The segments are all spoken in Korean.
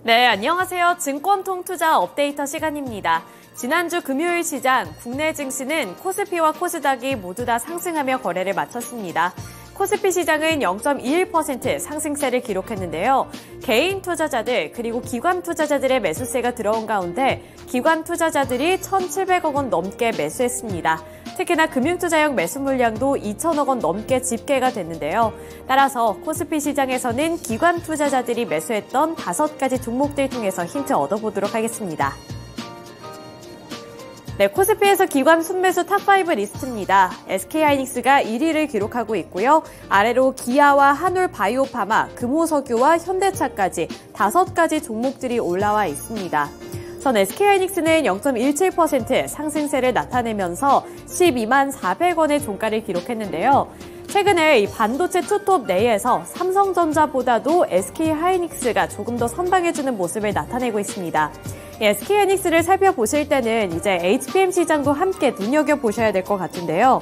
네, 안녕하세요. 증권통투자 업데이터 시간입니다. 지난주 금요일 시장 국내 증시는 코스피와 코스닥이 모두 다 상승하며 거래를 마쳤습니다. 코스피 시장은 0.21% 상승세를 기록했는데요. 개인 투자자들 그리고 기관 투자자들의 매수세가 들어온 가운데 기관 투자자들이 1,700억 원 넘게 매수했습니다. 특히나 금융투자형 매수 물량도 2천억 원 넘게 집계가 됐는데요. 따라서 코스피 시장에서는 기관 투자자들이 매수했던 5가지 종목들 통해서 힌트 얻어보도록 하겠습니다. 네, 코스피에서 기관 순매수 탑5 리스트입니다. SK하이닉스가 1위를 기록하고 있고요. 아래로 기아와 한울바이오파마, 금호석유와 현대차까지 5가지 종목들이 올라와 있습니다. 선 SK하이닉스는 0.17% 상승세를 나타내면서 12만 400원의 종가를 기록했는데요. 최근에 이 반도체 투톱 내에서 삼성전자보다도 SK하이닉스가 조금 더 선방해주는 모습을 나타내고 있습니다. SK하이닉스를 살펴보실 때는 이제 HBM 시장도 함께 눈여겨보셔야 될 것 같은데요.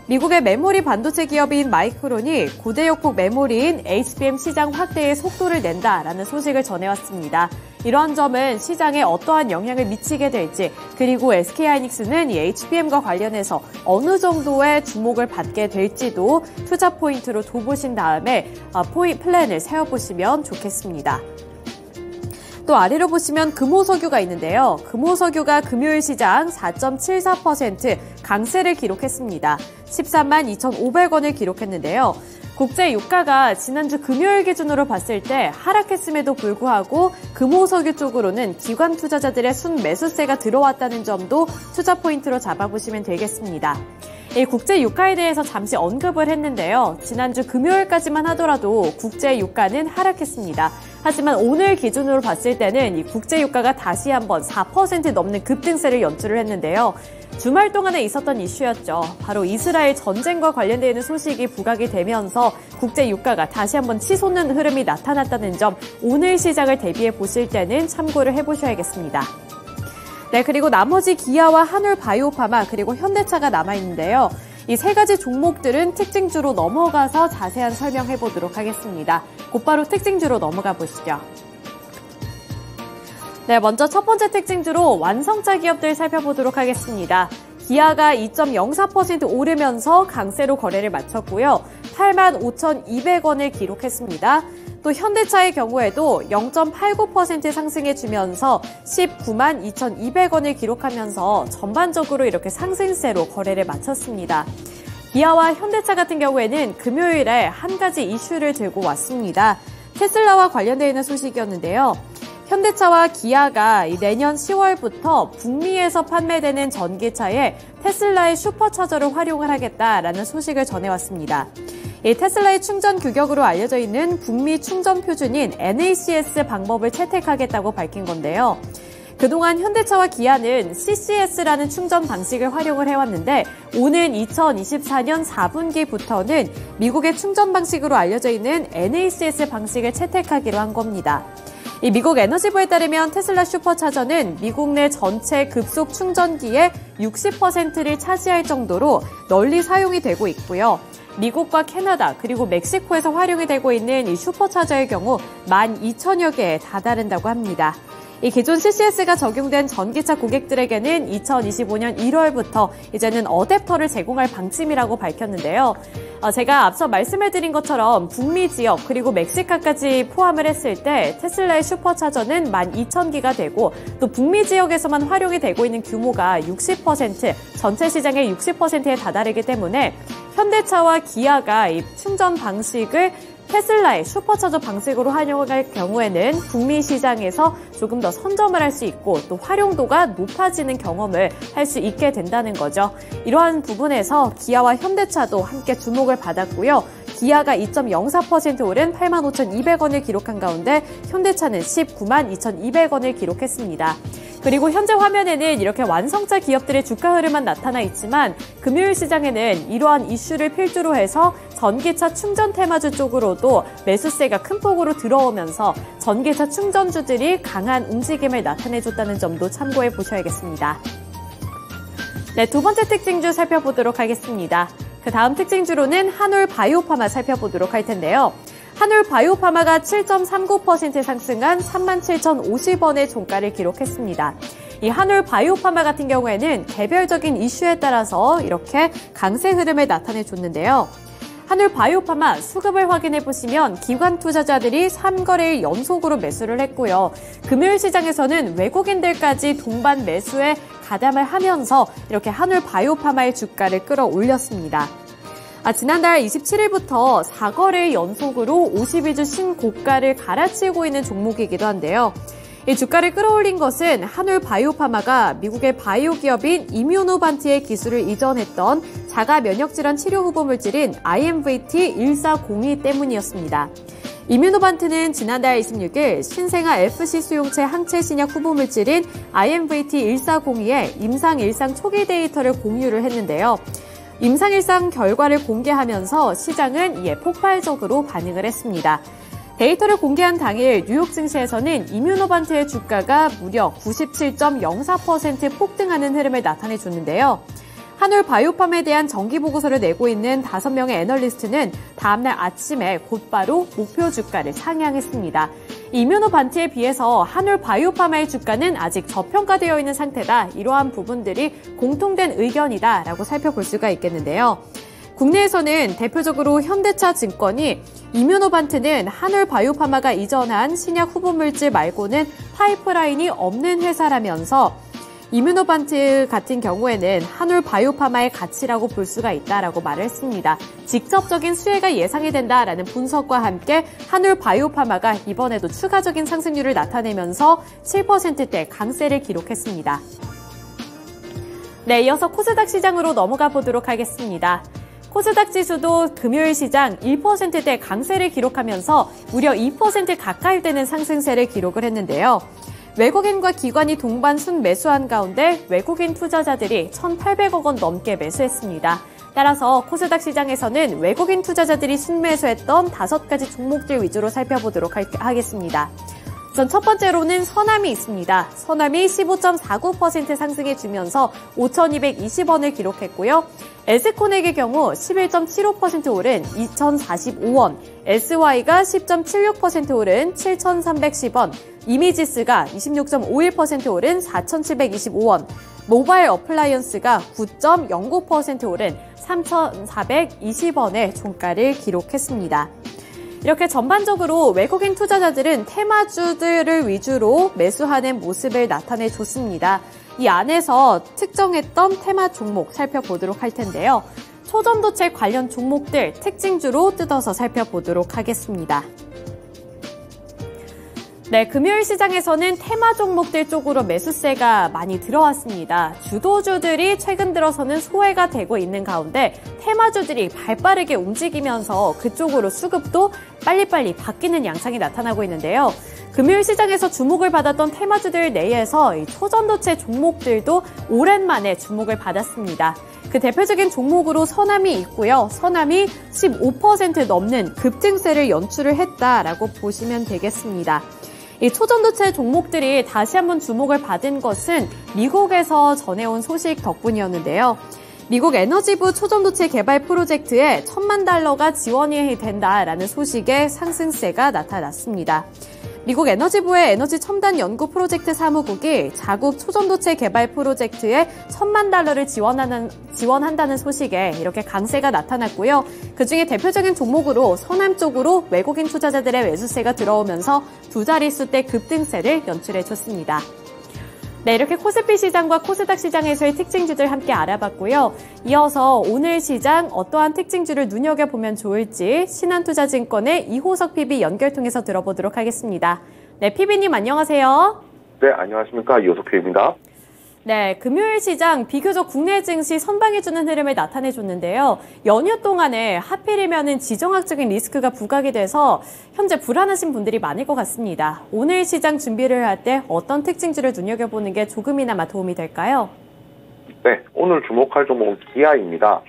미국의 메모리 반도체 기업인 마이크론이 고대역폭 메모리인 HBM 시장 확대에 속도를 낸다라는 소식을 전해왔습니다. 이러한 점은 시장에 어떠한 영향을 미치게 될지, 그리고 SK하이닉스는 이 HBM과 관련해서 어느 정도의 주목을 받게 될지도 투자 포인트로 둬보신 다음에 플랜을 세워보시면 좋겠습니다. 또 아래로 보시면 금호석유가 있는데요. 금호석유가 금요일 시장 4.74% 강세를 기록했습니다. 13만 2,500원을 기록했는데요. 국제 유가가 지난주 금요일 기준으로 봤을 때 하락했음에도 불구하고 금호석유 쪽으로는 기관 투자자들의 순매수세가 들어왔다는 점도 투자 포인트로 잡아보시면 되겠습니다. 이 국제 유가에 대해서 잠시 언급을 했는데요. 지난주 금요일까지만 하더라도 국제 유가는 하락했습니다. 하지만 오늘 기준으로 봤을 때는 이 국제 유가가 다시 한번 4% 넘는 급등세를 연출을 했는데요. 주말 동안에 있었던 이슈였죠. 바로 이스라엘 전쟁과 관련되는 소식이 부각이 되면서 국제 유가가 다시 한번 치솟는 흐름이 나타났다는 점, 오늘 시장을 대비해 보실 때는 참고를 해보셔야겠습니다. 네, 그리고 나머지 기아와 한울바이오파마 그리고 현대차가 남아있는데요. 이 3가지 종목들은 특징주로 넘어가서 자세한 설명해 보도록 하겠습니다. 곧바로 특징주로 넘어가 보시죠. 네, 먼저 첫 번째 특징주로 완성차 기업들 살펴보도록 하겠습니다. 기아가 2.04% 오르면서 강세로 거래를 마쳤고요. 85,200원을 기록했습니다. 또 현대차의 경우에도 0.89% 상승해주면서 19만 2,200원을 기록하면서 전반적으로 이렇게 상승세로 거래를 마쳤습니다. 기아와 현대차 같은 경우에는 금요일에 한 가지 이슈를 들고 왔습니다. 테슬라와 관련되어 있는 소식이었는데요. 현대차와 기아가 내년 10월부터 북미에서 판매되는 전기차에 테슬라의 슈퍼차저를 활용을 하겠다라는 소식을 전해왔습니다. 이 테슬라의 충전 규격으로 알려져 있는 북미 충전 표준인 NACS 방법을 채택하겠다고 밝힌 건데요. 그동안 현대차와 기아는 CCS라는 충전 방식을 활용을 해왔는데 오는 2024년 4분기부터는 미국의 충전 방식으로 알려져 있는 NACS 방식을 채택하기로 한 겁니다. 이 미국 에너지부에 따르면 테슬라 슈퍼차저는 미국 내 전체 급속 충전기의 60%를 차지할 정도로 널리 사용이 되고 있고요. 미국과 캐나다 그리고 멕시코에서 활용이 되고 있는 이 슈퍼차저의 경우 12,000여 개에 다다른다고 합니다. 이 기존 CCS가 적용된 전기차 고객들에게는 2025년 1월부터 이제는 어댑터를 제공할 방침이라고 밝혔는데요. 제가 앞서 말씀을 드린 것처럼 북미 지역 그리고 멕시카까지 포함을 했을 때 테슬라의 슈퍼차저는 12,000기가 되고 또 북미 지역에서만 활용이 되고 있는 규모가 60%, 전체 시장의 60%에 다다르기 때문에 현대차와 기아가 이 충전 방식을 테슬라의 슈퍼차저 방식으로 활용할 경우에는 북미 시장에서 조금 더 선점을 할 수 있고 또 활용도가 높아지는 경험을 할 수 있게 된다는 거죠. 이러한 부분에서 기아와 현대차도 함께 주목을 받았고요. 기아가 2.04% 오른 85,200원을 기록한 가운데 현대차는 19만 2,200원을 기록했습니다. 그리고 현재 화면에는 이렇게 완성차 기업들의 주가 흐름만 나타나 있지만 금요일 시장에는 이러한 이슈를 필두로 해서 전기차 충전 테마주 쪽으로도 매수세가 큰 폭으로 들어오면서 전기차 충전주들이 강한 움직임을 나타내줬다는 점도 참고해 보셔야겠습니다. 네, 두 번째 특징주 살펴보도록 하겠습니다. 그 다음 특징주로는 한울바이오파마 살펴보도록 할 텐데요. 한울 바이오파마가 7.39% 상승한 37,050원의 종가를 기록했습니다. 이 한울 바이오파마 같은 경우에는 개별적인 이슈에 따라서 이렇게 강세 흐름을 나타내줬는데요. 한울 바이오파마 수급을 확인해 보시면 기관 투자자들이 3거래일 연속으로 매수를 했고요. 금요일 시장에서는 외국인들까지 동반 매수에 가담을 하면서 이렇게 한울 바이오파마의 주가를 끌어올렸습니다. 지난달 27일부터 4거래일 연속으로 52주 신고가를 갈아치우고 있는 종목이기도 한데요. 이 주가를 끌어올린 것은 한울 바이오파마가 미국의 바이오 기업인 이뮤노반티의 기술을 이전했던 자가 면역질환 치료 후보 물질인 IMVT1402 때문이었습니다. 이뮤노반트는 지난달 26일 신생아 FC 수용체 항체 신약 후보 물질인 IMVT1402의 임상 일상 초기 데이터를 공유를 했는데요. 임상 일상 결과를 공개하면서 시장은 이에 폭발적으로 반응을 했습니다. 데이터를 공개한 당일 뉴욕 증시에서는 이뮤노반트의 주가가 무려 97.04% 폭등하는 흐름을 나타내줬는데요. 한울 바이오팜에 대한 정기 보고서를 내고 있는 5명의 애널리스트는 다음날 아침에 곧바로 목표 주가를 상향했습니다. 이뮤노반트에 비해서 한울 바이오팜의 주가는 아직 저평가되어 있는 상태다. 이러한 부분들이 공통된 의견이다라고 살펴볼 수가 있겠는데요. 국내에서는 대표적으로 현대차 증권이 이뮤노반트는 한울 바이오파마가 이전한 신약 후보 물질 말고는 파이프라인이 없는 회사라면서 이뮤노반트 같은 경우에는 한울 바이오파마의 가치라고 볼 수가 있다라고 말을 했습니다. 직접적인 수혜가 예상이 된다라는 분석과 함께 한울 바이오파마가 이번에도 추가적인 상승률을 나타내면서 7%대 강세를 기록했습니다. 네, 이어서 코스닥 시장으로 넘어가 보도록 하겠습니다. 코스닥 지수도 금요일 시장 1%대 강세를 기록하면서 무려 2% 가까이 되는 상승세를 기록을 했는데요. 외국인과 기관이 동반 순매수한 가운데 외국인 투자자들이 1,800억 원 넘게 매수했습니다. 따라서 코스닥 시장에서는 외국인 투자자들이 순매수했던 5가지 종목들 위주로 살펴보도록 하겠습니다. 우선 첫 번째로는 서남이 있습니다. 서남이 15.49% 상승해주면서 5,220원을 기록했고요. 에스코넥의 경우 11.75% 오른 2,045원, SY가 10.76% 오른 7,310원, 이미지스가 26.51% 오른 4,725원, 모바일 어플라이언스가 9.09% 오른 3,420원의 종가를 기록했습니다. 이렇게 전반적으로 외국인 투자자들은 테마주들을 위주로 매수하는 모습을 나타내줬습니다. 이 안에서 특정했던 테마 종목 살펴보도록 할 텐데요. 초전도체 관련 종목들 특징주로 뜯어서 살펴보도록 하겠습니다. 네, 금요일 시장에서는 테마 종목들 쪽으로 매수세가 많이 들어왔습니다. 주도주들이 최근 들어서는 소외가 되고 있는 가운데 테마주들이 발빠르게 움직이면서 그쪽으로 수급도 빨리빨리 바뀌는 양상이 나타나고 있는데요. 금요일 시장에서 주목을 받았던 테마주들 내에서 이 초전도체 종목들도 오랜만에 주목을 받았습니다. 그 대표적인 종목으로 서남이 있고요. 서남이 15% 넘는 급등세를 연출을 했다라고 보시면 되겠습니다. 이 초전도체 종목들이 다시 한번 주목을 받은 것은 미국에서 전해온 소식 덕분이었는데요. 미국 에너지부 초전도체 개발 프로젝트에 $10,000,000가 지원이 된다라는 소식에 상승세가 나타났습니다. 미국 에너지부의 에너지 첨단 연구 프로젝트 사무국이 자국 초전도체 개발 프로젝트에 $10,000,000를 지원한다는 소식에 이렇게 강세가 나타났고요. 그중에 대표적인 종목으로 서남 쪽으로 외국인 투자자들의 매수세가 들어오면서 두 자릿수대 급등세를 연출해줬습니다. 네, 이렇게 코스피 시장과 코스닥 시장에서의 특징주들 함께 알아봤고요. 이어서 오늘 시장 어떠한 특징주를 눈여겨보면 좋을지 신한투자증권의 이호석 PB 연결 통해서 들어보도록 하겠습니다. 네, PB님 안녕하세요. 네, 안녕하십니까. 이호석 PB입니다. 네, 금요일 시장 비교적 국내 증시 선방해주는 흐름을 나타내줬는데요. 연휴 동안에 하필이면은 지정학적인 리스크가 부각이 돼서 현재 불안하신 분들이 많을 것 같습니다. 오늘 시장 준비를 할 때 어떤 특징주를 눈여겨보는 게 조금이나마 도움이 될까요? 네, 오늘 주목할 종목은 기아입니다.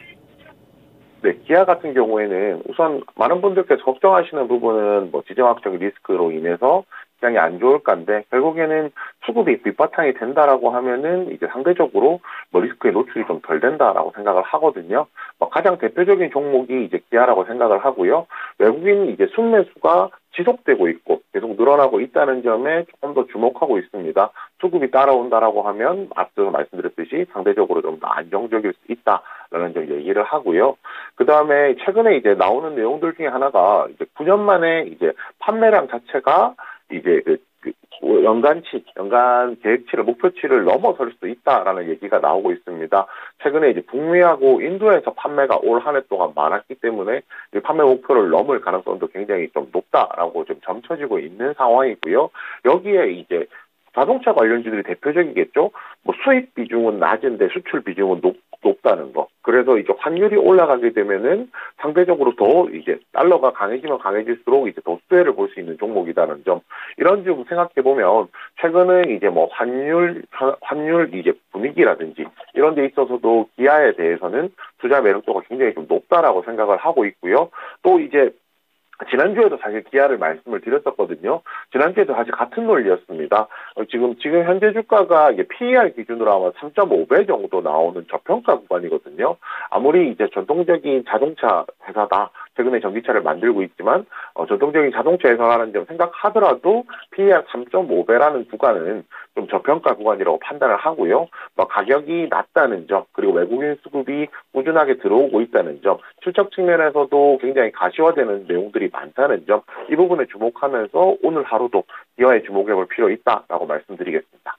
네, 기아 같은 경우에는 우선 많은 분들께서 걱정하시는 부분은 지정학적 리스크로 인해서 시장이 안 좋을까인데 결국에는 수급이 밑바탕이 된다라고 하면은 이제 상대적으로 뭐 리스크에 노출이 좀 덜 된다라고 생각을 하거든요. 가장 대표적인 종목이 이제 기아라고 생각을 하고요. 외국인 이제 순매수가 지속되고 있고 계속 늘어나고 있다는 점에 조금 더 주목하고 있습니다. 수급이 따라온다라고 하면 앞서 말씀드렸듯이 상대적으로 좀 더 안정적일 수 있다라는 점 얘기를 하고요. 그 다음에 최근에 이제 나오는 내용들 중에 하나가 이제 9년 만에 이제 판매량 자체가 이제 연간 계획치를, 목표치를 넘어설 수 있다라는 얘기가 나오고 있습니다. 최근에 이제 북미하고 인도에서 판매가 올 한 해 동안 많았기 때문에 판매 목표를 넘을 가능성도 굉장히 좀 높다라고 좀 점쳐지고 있는 상황이고요. 여기에 이제 자동차 관련주들이 대표적이겠죠. 뭐 수입 비중은 낮은데 수출 비중은 높다는 거. 그래서 이제 환율이 올라가게 되면은 상대적으로 더 이제 달러가 강해지면 강해질수록 이제 더 수혜를 볼 수 있는 종목이라는 점. 이런 점 생각해 보면 최근에 이제 뭐 환율 이제 분위기라든지 이런 데 있어서도 기아에 대해서는 투자 매력도가 굉장히 좀 높다라고 생각을 하고 있고요. 또 이제 지난주에도 사실 기아를 말씀을 드렸었거든요. 지난주에도 사실 같은 논리였습니다. 지금 현재 주가가 이게 PER 기준으로 하면 3.5배 정도 나오는 저평가 구간이거든요. 아무리 이제 전통적인 자동차 회사다. 최근에 전기차를 만들고 있지만 전통적인 자동차 회사라는 점 생각하더라도 PER 3.5배라는 구간은 좀 저평가 구간이라고 판단을 하고요. 가격이 낮다는 점, 그리고 외국인 수급이 꾸준하게 들어오고 있다는 점, 실적 측면에서도 굉장히 가시화되는 내용들이 많다는 점, 이 부분에 주목하면서 오늘 하루도 기아에 주목해볼 필요 있다라고 말씀드리겠습니다.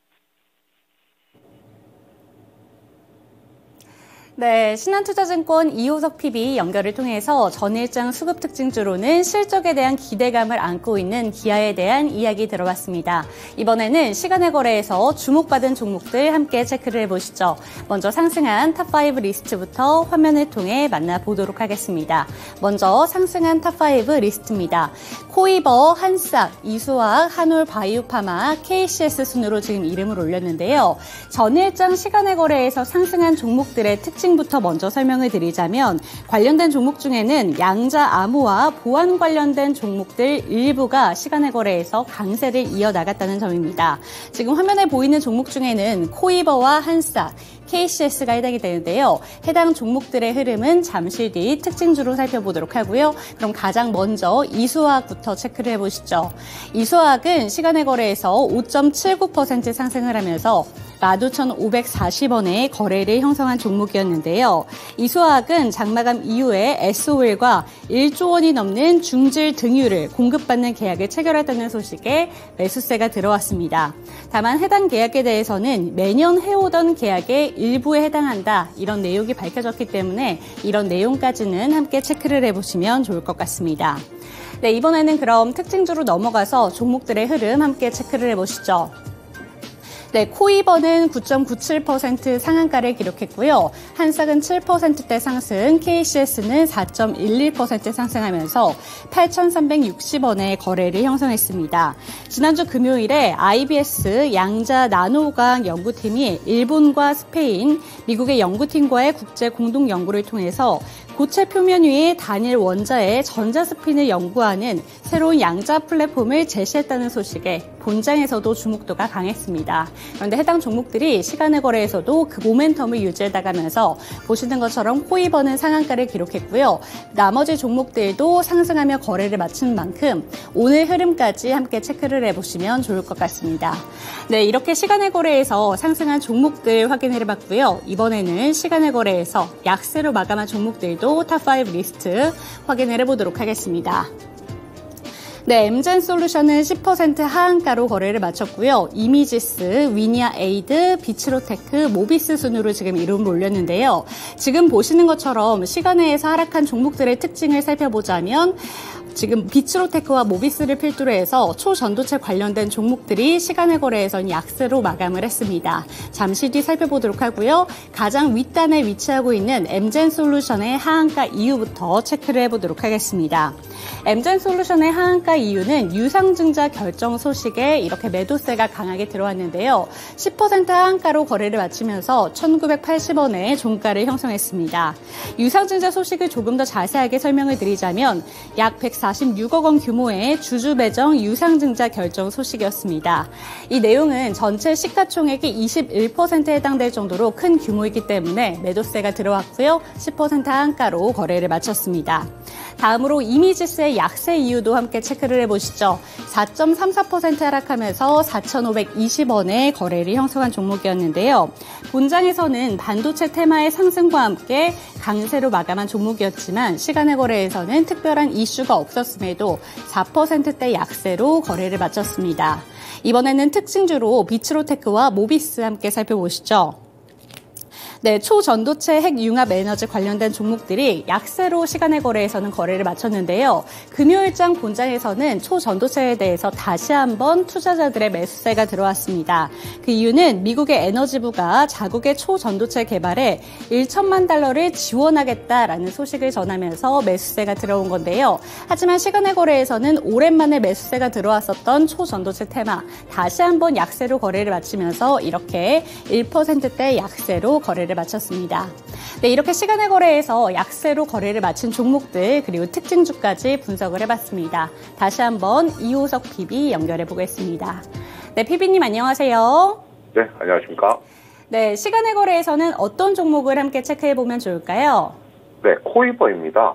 네, 신한투자증권 이호석 PB 연결을 통해서 전일장 수급 특징주로는 실적에 대한 기대감을 안고 있는 기아에 대한 이야기 들어봤습니다. 이번에는 시간의 거래에서 주목받은 종목들 함께 체크를 해보시죠. 먼저 상승한 탑5 리스트부터 화면을 통해 만나보도록 하겠습니다. 먼저 상승한 탑5 리스트입니다. 코이버, 한싹, 이수화학, 한올바이오파마, KCS 순으로 지금 이름을 올렸는데요. 전일장 시간의 거래에서 상승한 종목들의 특징부터 먼저 설명을 드리자면 관련된 종목 중에는 양자 암호와 보안 관련된 종목들 일부가 시간의 거래에서 강세를 이어나갔다는 점입니다. 지금 화면에 보이는 종목 중에는 코이버와 한싹, KCS가 해당이 되는데요. 해당 종목들의 흐름은 잠시 뒤 특징주로 살펴보도록 하고요. 그럼 가장 먼저 이수화학부터 체크를 해보시죠. 이수화학은 시간의 거래에서 5.79% 상승을 하면서 15,540원의 거래를 형성한 종목이었는데요. 이수화학은 장마감 이후에 SOL과 1조 원이 넘는 중질 등유를 공급받는 계약을 체결했다는 소식에 매수세가 들어왔습니다. 다만 해당 계약에 대해서는 매년 해오던 계약의 일부에 해당한다. 이런 내용이 밝혀졌기 때문에 이런 내용까지는 함께 체크를 해보시면 좋을 것 같습니다. 네, 이번에는 그럼 특징주로 넘어가서 종목들의 흐름 함께 체크를 해보시죠. 네, 코이버는 9.97% 상한가를 기록했고요. 한싹은 7%대 상승, KCS는 4.11% 상승하면서 8,360원의 거래를 형성했습니다. 지난주 금요일에 IBS 양자 나노광 연구팀이 일본과 스페인, 미국의 연구팀과의 국제 공동 연구를 통해서 고체 표면 위에 단일 원자의 전자스핀을 연구하는 새로운 양자 플랫폼을 제시했다는 소식에 본장에서도 주목도가 강했습니다. 그런데 해당 종목들이 시간의 거래에서도 그 모멘텀을 유지해 나가면서 보시는 것처럼 코이버는 상한가를 기록했고요. 나머지 종목들도 상승하며 거래를 마친 만큼 오늘 흐름까지 함께 체크를 해보시면 좋을 것 같습니다. 네, 이렇게 시간의 거래에서 상승한 종목들 확인을 해봤고요. 이번에는 시간의 거래에서 약세로 마감한 종목들도 탑5 리스트 확인을 해보도록 하겠습니다. 네, 엠젠솔루션은 10% 하한가로 거래를 마쳤고요. 이미지스, 위니아에이드, 비츠로테크, 모비스 순으로 지금 이름을 올렸는데요. 지금 보시는 것처럼 시간외에서 하락한 종목들의 특징을 살펴보자면 지금 비츠로테크와 모비스를 필두로 해서 초전도체 관련된 종목들이 시간의 거래에서는 약세로 마감을 했습니다. 잠시 뒤 살펴보도록 하고요. 가장 윗단에 위치하고 있는 엠젠솔루션의 하한가 이유부터 체크를 해보도록 하겠습니다. 엠젠솔루션의 하한가 이유는 유상증자 결정 소식에 이렇게 매도세가 강하게 들어왔는데요. 10% 하한가로 거래를 마치면서 1,980원의 종가를 형성했습니다. 유상증자 소식을 조금 더 자세하게 설명을 드리자면 약 140 146억 원 규모의 주주 배정 유상증자 결정 소식이었습니다. 이 내용은 전체 시가총액이 21%에 해당될 정도로 큰 규모이기 때문에 매도세가 들어왔고요. 10% 한가로 거래를 마쳤습니다. 다음으로 이미지스의 약세 이유도 함께 체크를 해보시죠. 4.34% 하락하면서 4,520원의 거래를 형성한 종목이었는데요. 본장에서는 반도체 테마의 상승과 함께 강세로 마감한 종목이었지만 시간의 거래에서는 특별한 이슈가 없었음에도 4%대 약세로 거래를 마쳤습니다. 이번에는 특징주로 비츠로테크와 모비스 함께 살펴보시죠. 네, 초전도체 핵융합 에너지 관련된 종목들이 약세로 시간의 거래에서는 거래를 마쳤는데요. 금요일장 본장에서는 초전도체에 대해서 다시 한번 투자자들의 매수세가 들어왔습니다. 그 이유는 미국의 에너지부가 자국의 초전도체 개발에 1천만 달러를 지원하겠다라는 소식을 전하면서 매수세가 들어온 건데요. 하지만 시간의 거래에서는 오랜만에 매수세가 들어왔었던 초전도체 테마 다시 한번 약세로 거래를 마치면서 이렇게 1%대 약세로 거래를 마쳤습니다. 네, 이렇게 시간의 거래에서 약세로 거래를 마친 종목들 그리고 특징주까지 분석을 해봤습니다. 다시 한번 이호석 PB 연결해 보겠습니다. 네, PB님 안녕하세요. 네, 안녕하십니까. 네, 시간의 거래에서는 어떤 종목을 함께 체크해 보면 좋을까요? 네, 코이버입니다.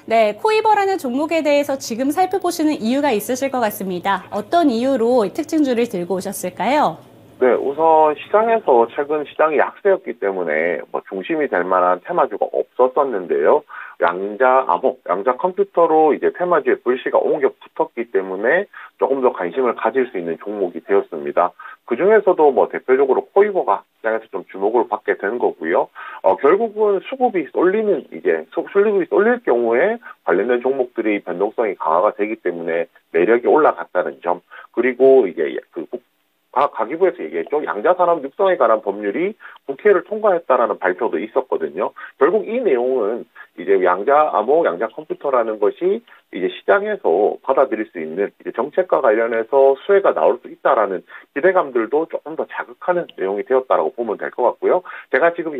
네, 코이버라는 종목에 대해서 지금 살펴보시는 이유가 있으실 것 같습니다. 어떤 이유로 특징주를 들고 오셨을까요? 네, 우선 시장에서 최근 시장이 약세였기 때문에 중심이 될 만한 테마주가 없었었는데요. 양자 컴퓨터로 이제 테마주의 불씨가 옮겨 붙었기 때문에 조금 더 관심을 가질 수 있는 종목이 되었습니다. 그 중에서도 대표적으로 코이버가 시장에서 좀 주목을 받게 되는 거고요. 결국은 수급이 쏠릴 경우에 관련된 종목들이 변동성이 강화가 되기 때문에 매력이 올라갔다는 점, 그리고 이제 가기부에서 얘기했죠. 양자산업 육성에 관한 법률이 국회를 통과했다라는 발표도 있었거든요. 결국 이 내용은 이제 양자암호, 양자컴퓨터라는 것이 이제 시장에서 받아들일 수 있는 이제 정책과 관련해서 수혜가 나올 수 있다라는 기대감들도 조금 더 자극하는 내용이 되었다라고 보면 될 것 같고요. 제가 지금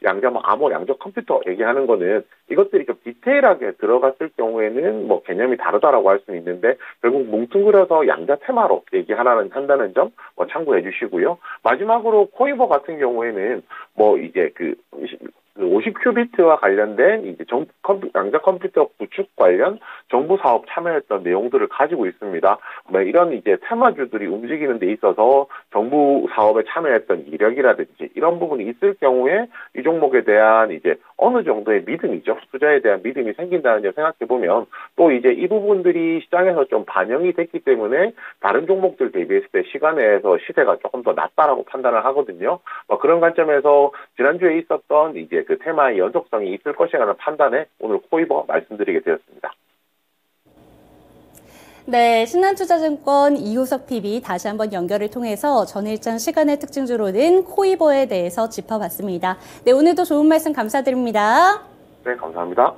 암호, 양자컴퓨터 얘기하는 거는 이것들이 좀 디테일하게 들어갔을 경우에는 개념이 다르다라고 할 수는 있는데 결국 뭉뚱그려서 양자 테마로 한다는 점 참고해 주시고요. 마지막으로 코이버 같은 경우에는 이제 50큐비트와 관련된 이제 양자 컴퓨터 구축 관련 정부 사업 참여했던 내용들을 가지고 있습니다. 이런 이제 테마주들이 움직이는 데 있어서 정부 사업에 참여했던 이력이라든지 이런 부분이 있을 경우에 이 종목에 대한 이제 어느 정도의 믿음이죠. 투자에 대한 믿음이 생긴다는 점 생각해 보면 또 이제 이 부분들이 시장에서 좀 반영이 됐기 때문에 다른 종목들 대비했을 때 시간에서 시세가 조금 더 낮다라고 판단을 하거든요. 그런 관점에서 지난주에 있었던 이제 그 테마의 연속성이 있을 것이라는 판단에 오늘 코이버 말씀드리게 되었습니다. 네, 신한투자증권 이호석 PB 다시 한번 연결을 통해서 전일장 시간의 특징주로는 코이버에 대해서 짚어봤습니다. 네, 오늘도 좋은 말씀 감사드립니다. 네, 감사합니다.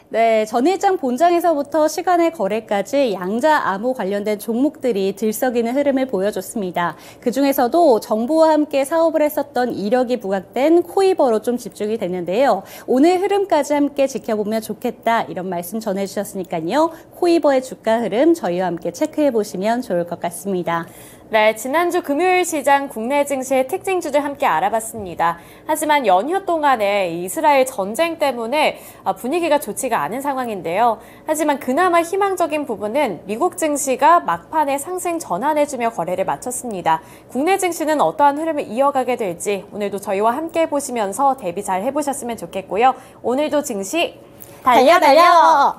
네, 전일장 본장에서부터 시간의 거래까지 양자암호 관련된 종목들이 들썩이는 흐름을 보여줬습니다. 그중에서도 정부와 함께 사업을 했었던 이력이 부각된 코이버로 좀 집중이 됐는데요. 오늘 흐름까지 함께 지켜보면 좋겠다 이런 말씀 전해주셨으니까요. 코이버의 주가 흐름 저희와 함께 체크해보시면 좋을 것 같습니다. 네, 지난주 금요일 시장 국내 증시의 특징주들 함께 알아봤습니다. 하지만 연휴 동안에 이스라엘 전쟁 때문에 분위기가 좋지가 않은 상황인데요. 하지만 그나마 희망적인 부분은 미국 증시가 막판에 상승 전환해주며 거래를 마쳤습니다. 국내 증시는 어떠한 흐름을 이어가게 될지 오늘도 저희와 함께 보시면서 대비 잘 해보셨으면 좋겠고요. 오늘도 증시 달려!